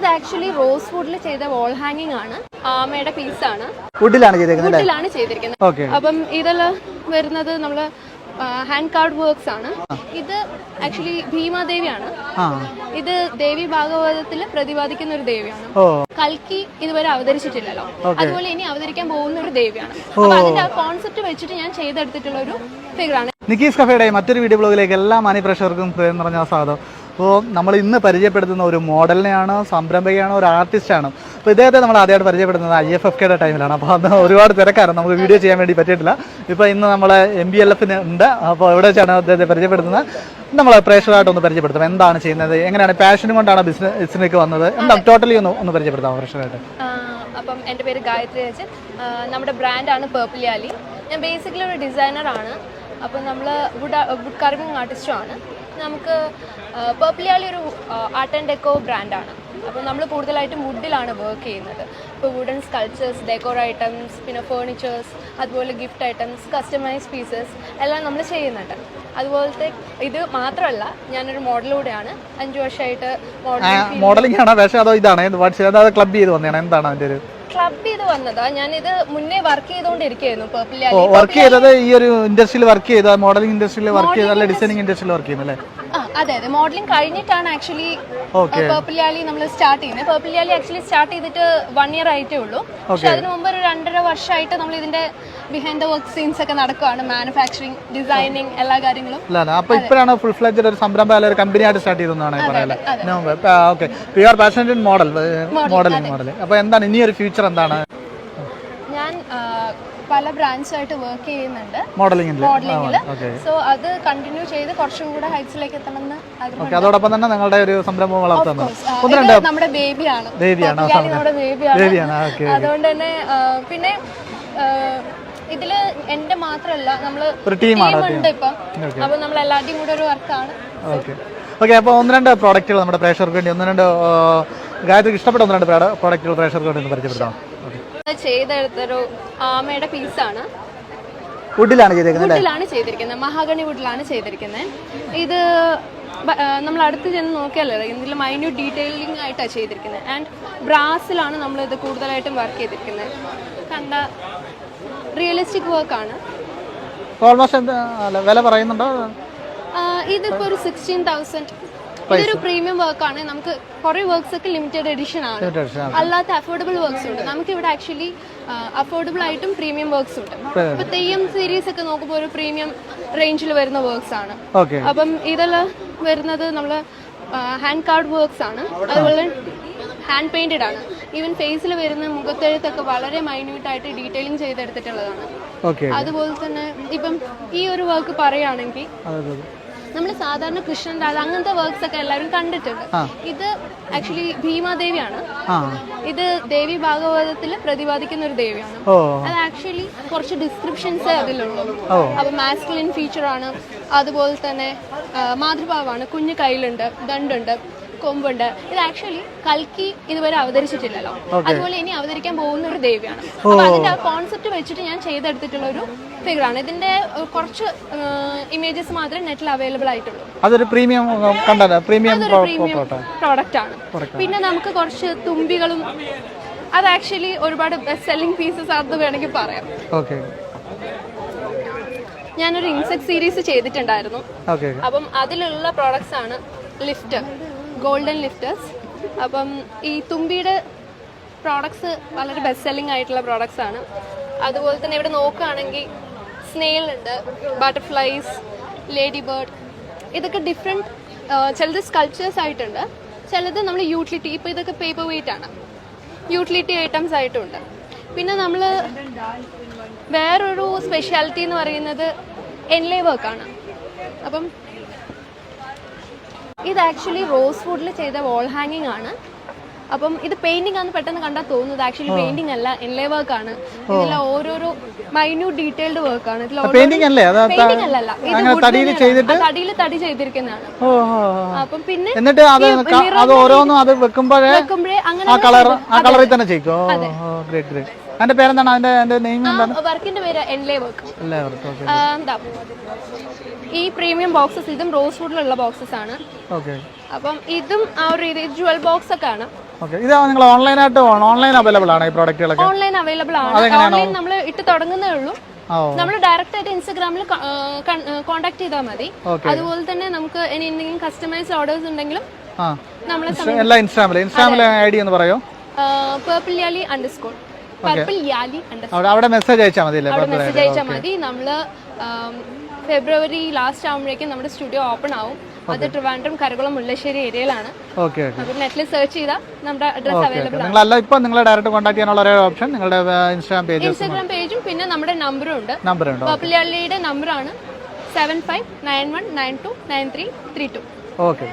ഇത് actually rose വുഡിൽ ചെയ്ത വാൾ ഹാങ്ങിങ് ആണ്. ആമയുടെ പീസാണ്. വുഡിലാണ് ചെയ്തിരിക്കുന്നത്. അപ്പം ഇതെല്ലാം വരുന്നത് നമ്മള് ഹാൻഡ് കാർഡ് വർക്ക്സ് ആണ്. ഇത് ആക്ച്വലി ഭീമാദേവിയാണ്. ഇത് ദേവി ഭാഗവതത്തിൽ പ്രതിപാദിക്കുന്ന ഒരു ദേവിയാണ്. കൽക്കി ഇതുവരെ അവതരിച്ചിട്ടില്ലല്ലോ, അതുപോലെ ഇനി അവതരിക്കാൻ പോകുന്ന ഒരു ദേവിയാണ്. അപ്പൊ അതിന്റെ ആ കോൺസെപ്റ്റ് വെച്ചിട്ട് ഞാൻ ചെയ്തെടുത്തിട്ടുള്ള ഒരു ഫിഗറാണ്. നിക്കീസ് കഫേയുടെ മറ്റൊരു വീഡിയോ ബ്ലോഗിലേക്ക് എല്ലാ മാന്യപ്രേക്ഷകർക്കും ഹൃദയം നിറഞ്ഞ സ്വാഗതം. അപ്പോൾ നമ്മൾ ഇന്ന് പരിചയപ്പെടുത്തുന്ന ഒരു മോഡലിനെയാണ്, സംരംഭകയാണ്, ഒരു ആർട്ടിസ്റ്റാണ്. അപ്പോൾ ഇദ്ദേഹത്തെ നമ്മൾ ആദ്യമായിട്ട് പരിചയപ്പെടുന്നത് IFFKയുടെ ടൈമിലാണ്. അപ്പോൾ അന്ന് ഒരുപാട് തിരക്കായിരുന്നു, നമുക്ക് വീഡിയോ ചെയ്യാൻ വേണ്ടി പറ്റിയിട്ടില്ല. ഇപ്പോൾ ഇന്ന് നമ്മൾ MBLF ഉണ്ട്. അപ്പോൾ എവിടെ വെച്ചാണ് അദ്ദേഹത്തെ പരിചയപ്പെടുത്തുന്നത്? നമ്മൾ പ്രേക്ഷകരായിട്ടൊന്ന് പരിചയപ്പെടുത്തും. എന്താണ് ചെയ്യുന്നത്, എങ്ങനെയാണ് പാഷനും കൊണ്ടാണ് ബിസിനസ്സിലേക്ക് വന്നത്, എന്താ ടോട്ടലി ഒന്ന് പരിചയപ്പെടുത്താം പ്രേക്ഷകരായിട്ട്. അപ്പം എൻ്റെ പേര് ഗായത്രി അച്ഛൻ. നമ്മുടെ ബ്രാൻഡാണ് പേർപ്പിളിയാലി. ഞാൻ ബേസിക്കലി ഒരു ഡിസൈനറാണ്. അപ്പം നമ്മൾ വുഡ് കാർവിംഗ് ആർട്ടിസ്റ്റുമാണ്. നമുക്ക് പേർപ്പിളിയാലി ഒരു ആർട്ട് ആൻഡ് ഡെക്കോ ബ്രാൻഡാണ്. അപ്പോൾ നമ്മൾ കൂടുതലായിട്ടും വുഡിലാണ് വർക്ക് ചെയ്യുന്നത്. ഇപ്പോൾ വുഡൻ സ്കൾപ്ചേഴ്സ്, ഡെക്കോർ ഐറ്റംസ്, പിന്നെ ഫേർണിച്ചേഴ്സ്, അതുപോലെ ഗിഫ്റ്റ് ഐറ്റംസ്, കസ്റ്റമൈസ് പീസസ് എല്ലാം നമ്മൾ ചെയ്യുന്നുണ്ട്. അതുപോലത്തെ ഇത് മാത്രമല്ല, ഞാനൊരു മോഡലൂടെയാണ്. 5 വർഷമായിട്ട് മോഡലിംഗ് ആണ്. പക്ഷേ അതോ ഇതാണ് ക്ലബ് ചെയ്ത് വന്നതാണ്, എന്താണ് അതിൻ്റെ ഒരു ക്ലബ് ചെയ്ത് വന്നതാ? ഞാനിത് മുന്നേ വർക്ക് ചെയ്തുകൊണ്ടിരിക്കുകയായിരുന്നു. വർക്ക് ചെയ്തത് ഈ ഒരു ഇൻഡസ്ട്രിയിൽ വർക്ക് ചെയ്ത, മോഡലിംഗ് ഇൻഡസ്ട്രിയിൽ വർക്ക് ചെയ്ത, അല്ലെ ഡിസൈനിങ് ഇൻഡസ്ട്രിയിൽ വർക്ക് ചെയ്യുന്നല്ലേ? അതെ അതെ, മോഡലിംഗ് കഴിഞ്ഞിട്ടാണ് ആക്ച്വലി പേർപ്പിളിയാലി നമ്മൾ സ്റ്റാർട്ട് ചെയ്യുന്നത്. പേർപ്പിളിയാലി ആക്ച്വലി സ്റ്റാർട്ട് ചെയ്തിട്ട് 1 year ആയിട്ടേ ഉള്ളൂ. പക്ഷെ അതിന് മുമ്പ് ഒരു 2.5 വർഷമായിട്ട് നമ്മൾ ഇതിന്റെ ബിഹൈൻഡ് ദ വർക്ക് സീൻസ് ഒക്കെ നടക്കുകയാണ്. മാനുഫാക്ചറിങ്, ഡിസൈനിങ്, എല്ലാ കാര്യങ്ങളും. അപ്പൊ ഇപ്പോഴാണ് ഫുൾ ഫ്ലെഡ്ജ് ഒരു സംരംഭം, ഒരു കമ്പനി ആയിട്ട് സ്റ്റാർട്ട് ചെയ്തെന്നാണ് പറയാല്ലേ? Okay, you are passionate in modelling. അപ്പൊ എന്താണ് ഇനി ഒരു ഫ്യൂച്ചർ എന്താണ്? ഞാൻ പല ബ്രാൻഡ്സായിട്ട് വർക്ക് ചെയ്യുന്നുണ്ട് മോഡലിംഗിൽ. സോ അത് കണ്ടിന്യൂ ചെയ്ത് കുറച്ചും കൂടെ ഹൈറ്റ്സിലേക്ക് എത്തണമെന്ന്. അതോടൊപ്പം തന്നെ നിങ്ങളുടെ ഒരു സംരംഭം വളർത്തുന്നത് നമ്മുടെ ബേബിയാണ്. അതുകൊണ്ട് തന്നെ പിന്നെ ഇതില് എന്റെ മാത്രമല്ല, നമ്മള് ടീമുണ്ട് ഇപ്പം. അപ്പൊ നമ്മൾ എല്ലാവരുടെയും കൂടെ ഒരു വർക്കാണ്. ഓക്കെ, അപ്പോൾ 1-2 പ്രോഡക്റ്റുകൾ നമ്മുടെ പ്രേക്ഷകർക്ക് വേണ്ടി, 1-2 ഗായത്രിക്ക് ഇഷ്ടപ്പെട്ട 1-2 പ്രോഡക്റ്റുകൾ പ്രേക്ഷകർക്ക് വേണ്ടി പരിചയപ്പെടുത്താം. ചെയ്തെടുത്തൊരു ആമയുടെ പീസാണ്. വുഡിലാണ് ചെയ്തിരിക്കുന്നത്. മഹാഗണി വുഡിലാണ് ചെയ്തിരിക്കുന്നത്. ഇത് നമ്മൾ അടുത്ത് ചെന്ന് നോക്കിയാലോ, ഇതിൽ മൈന്യൂട്ട് ഡീറ്റെയിലിംഗ് ആയിട്ടാണ് ചെയ്തിരിക്കുന്നത്. ആൻഡ് ബ്രാസിലാണ് നമ്മൾ ഇത് കൂടുതലായിട്ടും വർക്ക് ചെയ്തിരിക്കുന്നത്. കണ്ട റിയലിസ്റ്റിക് വർക്കാണ്. വില പറയുന്നുണ്ടോ? ഇതിപ്പോ ഒരു 16,000. ഇതൊരു പ്രീമിയം വർക്കാണ്. നമുക്ക് കുറെ വർക്ക്സ് ഒക്കെ ലിമിറ്റഡ് എഡിഷൻ ആണ്. അല്ലാത്ത അഫോർഡബിൾ വർക്ക്സ് ഉണ്ട്. നമുക്ക് ഇവിടെ ആക്ച്വലി അഫോർഡബിൾ ആയിട്ടും പ്രീമിയം വർക്ക്സ് ഉണ്ട്. ഇപ്പൊ തെയ്യം സീരീസ് ഒക്കെ നോക്കുമ്പോൾ ഒരു പ്രീമിയം റേഞ്ചിൽ വരുന്ന വർക്ക്സ് ആണ്. അപ്പം ഇതെല്ലാം വരുന്നത് നമ്മള് ഹാൻഡ് കാർഡ് വർക്ക്സ് ആണ്. അതുപോലെ ഹാൻഡ് പെയിന്റഡ് ആണ്. ഈവൻ ഫേസിൽ വരുന്ന മുഖത്തെഴുത്തൊക്കെ വളരെ മൈന്യൂട്ട് ആയിട്ട് ഡീറ്റെയിലിംഗ് ചെയ്തെടുത്തിട്ടുള്ളതാണ്. അതുപോലെ തന്നെ ഇപ്പം ഈ ഒരു വർക്ക് പറയുകയാണെങ്കിൽ, നമ്മൾ സാധാരണ കൃഷ്ണൻ രാധ അങ്ങനത്തെ വർക്ക്സ് ഒക്കെ എല്ലാവരും കണ്ടിട്ടുണ്ട്. ഇത് ആക്ച്വലി ഭീമാദേവിയാണ്. ഇത് ദേവി ഭാഗവതത്തിൽ പ്രതിപാദിക്കുന്ന ഒരു ദേവിയാണ്. അത് ആക്ച്വലി കുറച്ച് ഡിസ്ക്രിപ്ഷൻസ് അതിലുള്ളൂ. അപ്പൊ മാസ്കുലിൻ ഫീച്ചർ ആണ്. അതുപോലെ തന്നെ മാതൃഭാവമാണ്. കുഞ്ഞു കയ്യിലുണ്ട്, ദണ്ടുണ്ട്, കൊമ്പുണ്ട്. ഇത് ആക്ച്വലി കൽക്കി ഇതുവരെ അവതരിച്ചിട്ടില്ലല്ലോ, അതുപോലെ ഇനി അവതരിക്കാൻ പോകുന്ന ഒരു ദേവിയാണ്. അപ്പൊ അതിന്റെ ആ കോൺസെപ്റ്റ് വെച്ചിട്ട് ഞാൻ ചെയ്തെടുത്തിട്ടുള്ള ഒരു ഫിഗറാണ്. ഇതിന്റെ കുറച്ച് ഇമേജസ് മാത്രമേ നെറ്റിൽ അവൈലബിൾ ആയിട്ടുള്ളൂ. അതൊരു പ്രീമിയം പ്രോഡക്റ്റ് ആണ്. പിന്നെ നമുക്ക് കുറച്ച് തുമ്പികളും, അത് ആക്ച്വലി ഒരുപാട് ബെസ്റ്റ് സെല്ലിംഗ് പീസസ് ആണെന്ന് വേണമെങ്കിൽ പറയാം. ഞാനൊരു ഇൻസെക്ട് സീരീസ് ചെയ്തിട്ടുണ്ടായിരുന്നു. അപ്പം അതിലുള്ള പ്രോഡക്ട്സ് ആണ് ലിഫ്റ്റ്, ഗോൾഡൻ ലിഫ്റ്റേഴ്സ്. അപ്പം ഈ തുമ്പിയുടെ പ്രോഡക്ട്സ് വളരെ ബെസ്റ്റ് സെല്ലിംഗ് ആയിട്ടുള്ള പ്രോഡക്ട്സ് ആണ്. അതുപോലെ തന്നെ ഇവിടെ നോക്കുകയാണെങ്കിൽ സ്നെയിൽ ഉണ്ട്, ബട്ടർഫ്ലൈസ്, ലേഡി ബേർഡ്. ഇതൊക്കെ ഡിഫറെൻറ്റ്. ചിലത് സ്കൾപ്ചേഴ്സ് ആയിട്ടുണ്ട്, ചിലത് നമ്മൾ യൂട്ടിലിറ്റി. ഇപ്പോൾ ഇതൊക്കെ പേപ്പർ വെയിറ്റ് ആണ്, യൂട്ടിലിറ്റി ഐറ്റംസ് ആയിട്ടുണ്ട്. പിന്നെ നമ്മൾ വേറൊരു സ്പെഷ്യാലിറ്റി എന്ന് പറയുന്നത് എൻലേ വർക്കാണ്. അപ്പം ഇത് ആക്ച്വലി റോസ് വുഡിൽ ചെയ്ത വാൾ ഹാങ്ങിങ് ആണ്. അപ്പം ഇത് പെയിന്റിംഗ് ആണെന്ന് പെട്ടെന്ന് കണ്ടാൽ തോന്നുന്നത് ആക്ച്വലി പെയിന്റിംഗ് അല്ല, എൻലേ വർക്കാണ്. ഇതിലെ ഓരോരോ മൈന്യൂട്ട് ഡീറ്റെയിൽഡ് വർക്കാണ്. പെയിന്റിംഗ് അല്ലല്ല, തടി ചെയ്തിരിക്കുന്നതാണ്. അപ്പം പിന്നെ വെക്കുമ്പോഴേ അതിന്റെ പേരെന്താണ്? അതിന്റെ നെയിം എന്താണ്? വർക്കിന്റെ പേര് എൻലേ വർക്ക്. ഈ പ്രീമിയം ബോക്സസ്, ഇതും റോസ് വുഡിലുള്ള ബോക്സസ് ആണ്. അപ്പം ഇതും ആ ഒരു രീതി ജുവൽ ബോക്സ് ഒക്കെ ആണ്. ഓക്കെ ഇത് നിങ്ങൾ ഓൺലൈൻ അവൈലബിൾ ആണ് ഈ പ്രോഡക്റ്റുകളൊക്കെ? ഓൺലൈൻ അവൈലബിൾ ആണ്. ഓൺലൈൻ നമ്മൾ ഇട്ട് തുടങ്ങുന്നേ ഉള്ളൂ. നമ്മൾ ഡയറക്റ്റ് ആയിട്ട് ഇൻസ്റ്റാഗ്രാമിൽ കോൺടാക്ട് ചെയ്താൽ മതി. അതുപോലെ തന്നെ നമുക്ക് ഇനി എന്തെങ്കിലും കസ്റ്റമൈസ്ഡ് ഓർഡേഴ്സ് ഉണ്ടെങ്കിലും നമ്മളെ ഇൻസ്റ്റാഗ്രാമിൽ ഐഡി എന്ന് പറയോ? _purpleYali_. അവിടെ മെസ്സേജ് അയച്ചാൽ മതി. മെസ്സേജ് അയച്ചാൽ മതി. നമ്മള് ഫെബ്രുവരി ലാസ്റ്റ് ആകുമ്പോഴേക്കും നമ്മുടെ സ്റ്റുഡിയോ ഓപ്പൺ ആവും. അത് ട്രിവാൻഡ്രം, കരകുളം, മുല്ലശ്ശേരി ഏരിയയിലാണ്. നെറ്റിൽ സെർച്ച് ചെയ്താൽ നമ്മുടെ അഡ്രസ് അവൈലബിൾ ആണ്. നിങ്ങളെ ഡയറക്റ്റ് കോൺടാക്ട് ചെയ്യാനുള്ള ഒരേ ഓപ്ഷൻ നിങ്ങളുടെ ഇൻസ്റ്റാഗ്രാം പേജും പിന്നെ നമ്മുടെ നമ്പറും ഉണ്ട്. പർപ്പിൾ യാലിയുടെ നമ്പറാണ് 7591929332. ഓക്കെ.